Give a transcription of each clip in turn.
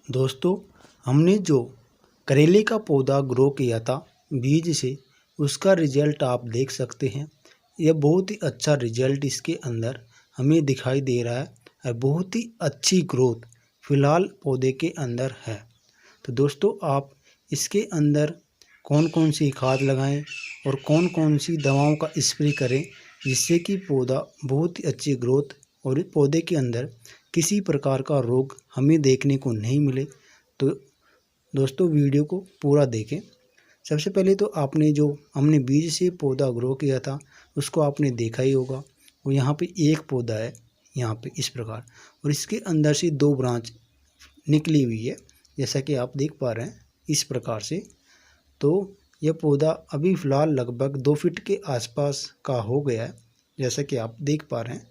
दोस्तों, हमने जो करेले का पौधा ग्रो किया था बीज से, उसका रिजल्ट आप देख सकते हैं। यह बहुत ही अच्छा रिजल्ट इसके अंदर हमें दिखाई दे रहा है और बहुत ही अच्छी ग्रोथ फिलहाल पौधे के अंदर है। तो दोस्तों, आप इसके अंदर कौन कौन सी खाद लगाएं और कौन कौन सी दवाओं का स्प्रे करें जिससे कि पौधा बहुत ही अच्छी ग्रोथ और पौधे के अंदर किसी प्रकार का रोग हमें देखने को नहीं मिले। तो दोस्तों, वीडियो को पूरा देखें। सबसे पहले तो आपने जो हमने बीज से पौधा ग्रो किया था उसको आपने देखा ही होगा। वो यहाँ पे एक पौधा है, यहाँ पे इस प्रकार, और इसके अंदर से 2 ब्रांच निकली हुई है, जैसा कि आप देख पा रहे हैं इस प्रकार से। तो यह पौधा अभी फ़िलहाल लगभग 2 फीट के आसपास का हो गया है, जैसा कि आप देख पा रहे हैं।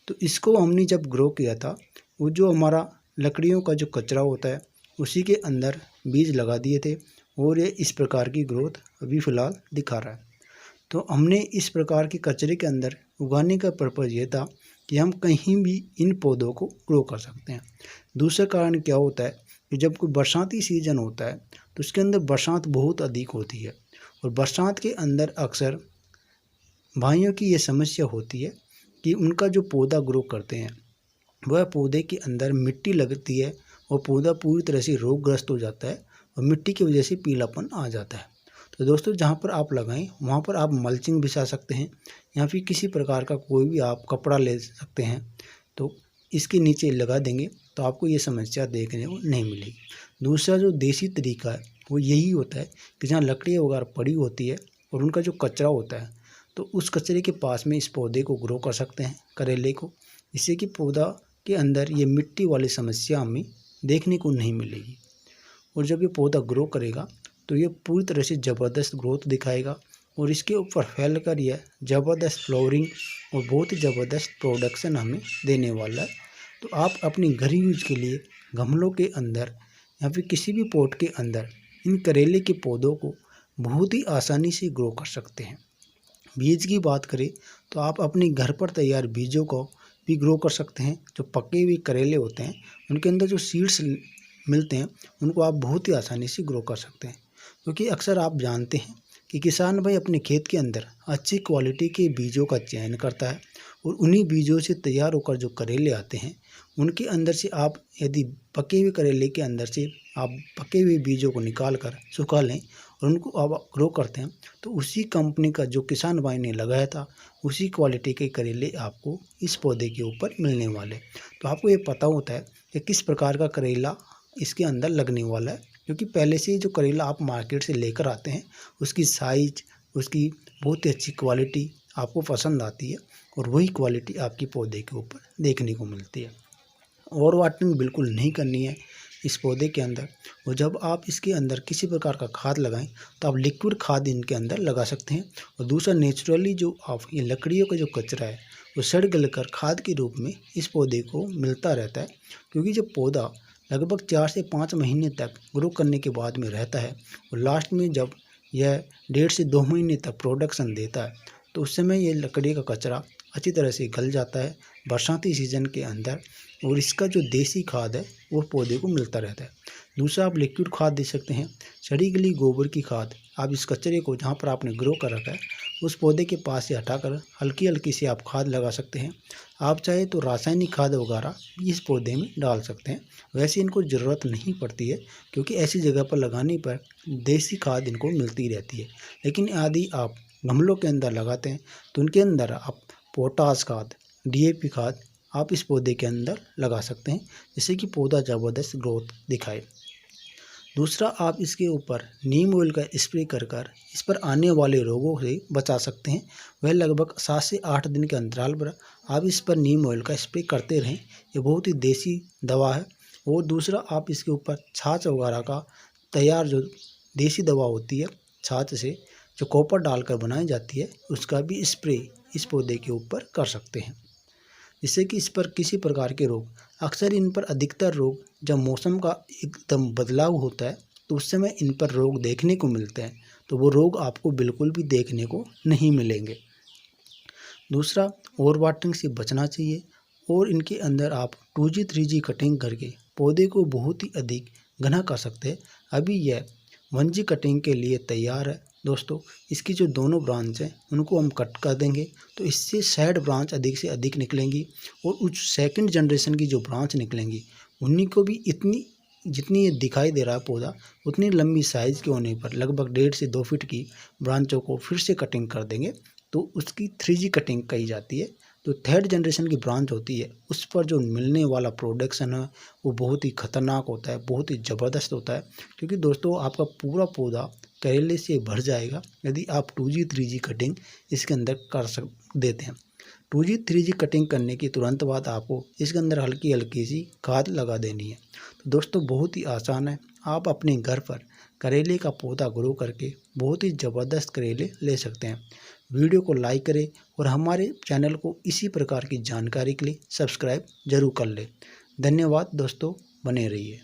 तो इसको हमने जब ग्रो किया था, वो जो हमारा लकड़ियों का जो कचरा होता है उसी के अंदर बीज लगा दिए थे और ये इस प्रकार की ग्रोथ अभी फ़िलहाल दिखा रहा है। तो हमने इस प्रकार के कचरे के अंदर उगाने का पर्पज़ ये था कि हम कहीं भी इन पौधों को ग्रो कर सकते हैं। दूसरा कारण क्या होता है कि जब कोई बरसाती सीज़न होता है तो उसके अंदर बरसात बहुत अधिक होती है, और बरसात के अंदर अक्सर भाइयों की ये समस्या होती है कि उनका जो पौधा ग्रो करते हैं वह पौधे के अंदर मिट्टी लगती है और पौधा पूरी तरह से रोगग्रस्त हो जाता है और मिट्टी की वजह से पीलापन आ जाता है। तो दोस्तों, जहाँ पर आप लगाएं वहाँ पर आप मल्चिंग बिछा सकते हैं या फिर किसी प्रकार का कोई भी आप कपड़ा ले सकते हैं, तो इसके नीचे लगा देंगे तो आपको ये समस्या देखने को नहीं मिलेगी। दूसरा जो देसी तरीका है वो यही होता है कि जहाँ लकड़ी वगैरह पड़ी होती है और उनका जो कचरा होता है, तो उस कचरे के पास में इस पौधे को ग्रो कर सकते हैं, करेले को, जिससे कि पौधा के अंदर ये मिट्टी वाली समस्या हमें देखने को नहीं मिलेगी। और जब ये पौधा ग्रो करेगा तो ये पूरी तरह से ज़बरदस्त ग्रोथ दिखाएगा और इसके ऊपर फैल कर यह ज़बरदस्त फ्लावरिंग और बहुत ही ज़बरदस्त प्रोडक्शन हमें देने वाला है। तो आप अपनी घर यूज के लिए गमलों के अंदर या फिर किसी भी पॉट के अंदर इन करेले के पौधों को बहुत ही आसानी से ग्रो कर सकते हैं। बीज की बात करें तो आप अपने घर पर तैयार बीजों को भी ग्रो कर सकते हैं। जो पके हुए करेले होते हैं उनके अंदर जो सीड्स मिलते हैं उनको आप बहुत ही आसानी से ग्रो कर सकते हैं, क्योंकि अक्सर आप जानते हैं कि किसान भाई अपने खेत के अंदर अच्छी क्वालिटी के बीजों का चयन करता है और उन्हीं बीजों से तैयार होकर जो करेले आते हैं उनके अंदर से आप यदि पके हुए करेले के अंदर से आप पके हुए बीजों को निकाल कर सुखा लें और उनको आप ग्रो करते हैं, तो उसी कंपनी का जो किसान भाई ने लगाया था उसी क्वालिटी के करेले आपको इस पौधे के ऊपर मिलने वाले। तो आपको ये पता होता है कि किस प्रकार का करेला इसके अंदर लगने वाला है, क्योंकि पहले से ही जो करेला आप मार्केट से लेकर आते हैं उसकी साइज, उसकी बहुत ही अच्छी क्वालिटी आपको पसंद आती है और वही क्वालिटी आपकी पौधे के ऊपर देखने को मिलती है। ओवर वाटरिंग बिल्कुल नहीं करनी है इस पौधे के अंदर, और जब आप इसके अंदर किसी प्रकार का खाद लगाएं तो आप लिक्विड खाद इनके अंदर लगा सकते हैं। और दूसरा, नेचुरली जो आप ये लकड़ियों का जो कचरा है वो सड़ गल कर खाद के रूप में इस पौधे को मिलता रहता है, क्योंकि जब पौधा लगभग 4 से 5 महीने तक ग्रो करने के बाद में रहता है और लास्ट में जब यह 1.5 से 2 महीने तक प्रोडक्शन देता है, तो उस समय ये लकड़ी का कचरा अच्छी तरह से गल जाता है बरसाती सीज़न के अंदर, और इसका जो देसी खाद है वो पौधे को मिलता रहता है। दूसरा, आप लिक्विड खाद दे सकते हैं, सड़ी गली गोबर की खाद। आप इस कचरे को जहाँ पर आपने ग्रो कर रखा है उस पौधे के पास से हटाकर हल्की हल्की सी आप खाद लगा सकते हैं। आप चाहे तो रासायनिक खाद वगैरह भी इस पौधे में डाल सकते हैं, वैसे इनको ज़रूरत नहीं पड़ती है, क्योंकि ऐसी जगह पर लगाने पर देसी खाद इनको मिलती रहती है। लेकिन यदि आप गमलों के अंदर लगाते हैं तो उनके अंदर आप पोटास खाद, DAP खाद आप इस पौधे के अंदर लगा सकते हैं, जिससे कि पौधा ज़बरदस्त ग्रोथ दिखाए। दूसरा, आप इसके ऊपर नीम ऑयल का स्प्रे कर कर इस पर आने वाले रोगों से बचा सकते हैं। वह लगभग 7 से 8 दिन के अंतराल पर आप इस पर नीम ऑयल का स्प्रे करते रहें। ये बहुत ही देसी दवा है। और दूसरा, आप इसके ऊपर छाछ वगैरह का तैयार जो देसी दवा होती है, छाछ से जो कॉपर डालकर बनाई जाती है, उसका भी स्प्रे इस पौधे के ऊपर कर सकते हैं, जिससे कि इस पर किसी प्रकार के रोग, अक्सर इन पर अधिकतर रोग जब मौसम का एकदम बदलाव होता है तो उस समय इन पर रोग देखने को मिलते हैं, तो वो रोग आपको बिल्कुल भी देखने को नहीं मिलेंगे। दूसरा, ओवर वाटरिंग से बचना चाहिए और इनके अंदर आप 2G 3G कटिंग करके पौधे को बहुत ही अधिक घना कर सकते हैं। अभी यह 1G कटिंग के लिए तैयार है दोस्तों। इसकी जो दोनों ब्रांच हैं उनको हम कट कर देंगे, तो इससे साइड ब्रांच अधिक से अधिक निकलेंगी और उस सेकंड जनरेशन की जो ब्रांच निकलेंगी उन्हीं को भी इतनी जितनी ये दिखाई दे रहा है पौधा उतनी लंबी साइज़ के होने पर लगभग 1.5 से 2 फीट की ब्रांचों को फिर से कटिंग कर देंगे, तो उसकी 3G कटिंग कही जाती है। तो थर्ड जनरेशन की ब्रांच होती है, उस पर जो मिलने वाला प्रोडक्शन है वो बहुत ही खतरनाक होता है, बहुत ही ज़बरदस्त होता है। क्योंकि दोस्तों आपका पूरा पौधा करेले से भर जाएगा यदि आप 2G 3G कटिंग इसके अंदर कर देते हैं। 2G 3G कटिंग करने की तुरंत बाद आपको इसके अंदर हल्की हल्की सी खाद लगा देनी है। तो दोस्तों बहुत ही आसान है, आप अपने घर पर करेले का पौधा ग्रो करके बहुत ही ज़बरदस्त करेले ले सकते हैं। वीडियो को लाइक करें और हमारे चैनल को इसी प्रकार की जानकारी के लिए सब्सक्राइब जरूर कर लें। धन्यवाद दोस्तों, बने रहिए।